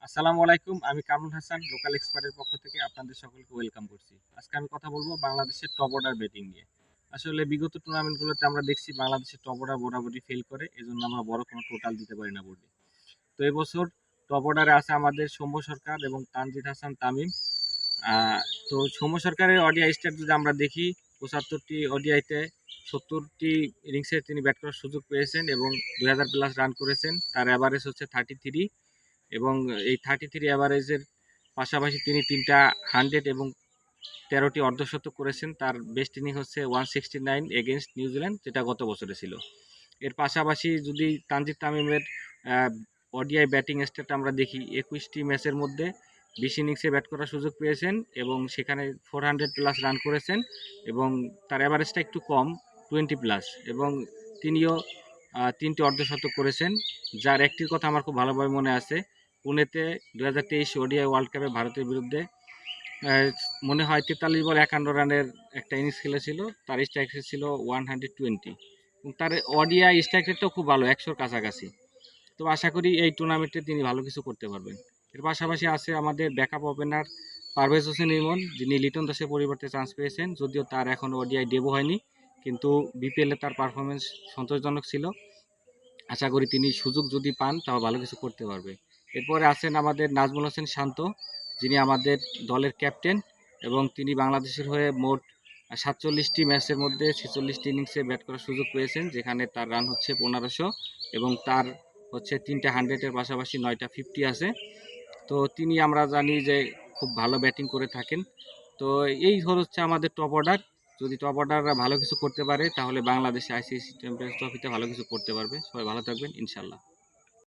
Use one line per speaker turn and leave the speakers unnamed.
আসসালামু আলাইকুম। আমি কামরুল হাসান লোকাল এক্সপার্টের পক্ষ থেকে আপনাদের সকলকে ওয়েলকাম করছি। আজকে আমি কথা বলবো বাংলাদেশের টপ অর্ডার ব্যাটিং নিয়ে। আসলে বিগত টুর্নামেন্টগুলোতে আমরা দেখছি বাংলাদেশের টপ অর্ডার বরাবরই ফেল করে। এজন্য আমরা বড় কোনো টোটাল দিতে পারি না বোর্ডে। তো এবছর টপ অর্ডারে আছে আমাদের সৌম্য সরকার এবং তানজিদ হাসান তামিম। আহ, তো সৌম্য সরকারের ওডিআই স্ট্যাট যদি আমরা দেখি ৭৫টি ওডিআইতে ৭০টি ইনিংসে তিনি ব্যাট করার সুযোগ পেয়েছেন এবং ২০০০ প্লাস রান করেছেন। তার অ্যাভারেজ হচ্ছে 33 এবং এই 33 অ্যাভারেজের পাশাপাশি তিনি 3টা 100 এবং 13টি অর্ধশতক করেছেন। তার বেস্ট ইনিংস হচ্ছে 169 এগেনস্ট নিউজিল্যান্ড, যেটা গত বছরে ছিল। এর পাশাপাশি যদি তানজিদ তামিমের ওডিআই ব্যাটিং স্ট্যাট আমরা দেখি, 21টি ম্যাচের মধ্যে 20 ইনিংসে ব্যাট করার সুযোগ পেয়েছেন এবং সেখানে 400 প্লাস রান করেছেন এবং তার অ্যাভারেজটা একটু কম, 20 প্লাস, এবং তিনিও 3টি অর্ধশতক করেছেন। যার একটির কথা আমার খুব ভালোভাবে মনে আছে, পুনেতে 2023 ওডিআই ওয়ার্ল্ড কাপে ভারতের বিরুদ্ধে মনে হয় 43 বল 51 রানের একটা ইনিংস খেলেছিল। তার স্ট্রাইক রেট ছিল 120 এবং তার ওডিআই স্ট্রাইক রেটটাও খুব ভালো, 100-র কাছাকাছি। তো আশা করি এই টুর্নামেন্টে তিনি ভালো কিছু করতে পারবেন। এর পাশাপাশি আছে আমাদের ব্যাকআপ ওপেনার পারভেজ হোসেন ইমন, যিনি লিটন দাসের পরিবর্তে চান্স পেয়েছেন। যদিও তার এখনও ওডিআই ডেবু হয়নি, কিন্তু বিপিএলে তার পারফরমেন্স সন্তোষজনক ছিল। আশা করি তিনি সুযোগ যদি পান তাও ভালো কিছু করতে পারবে। এরপরে আছেন আমাদের নাজমুল হোসেন শান্ত, যিনি আমাদের দলের ক্যাপ্টেন এবং তিনি বাংলাদেশের হয়ে মোট 47টি ম্যাচের মধ্যে 46টি ইনিংসে ব্যাট করার সুযোগ পেয়েছেন, যেখানে তার রান হচ্ছে 1500 এবং তার হচ্ছে 3টা 100-এর পাশাপাশি 9টা 50 আছে। তো তিনি আমরা জানি যে খুব ভালো ব্যাটিং করে থাকেন। তো এই হচ্ছে আমাদের টপ অর্ডার। যদি টপ অর্ডাররা ভালো কিছু করতে পারে তাহলে বাংলাদেশে আইসিসি চ্যাম্পিয়ন্স ট্রফিতে ভালো কিছু করতে পারবে। সবাই ভালো থাকবেন, ইনশাল্লাহ।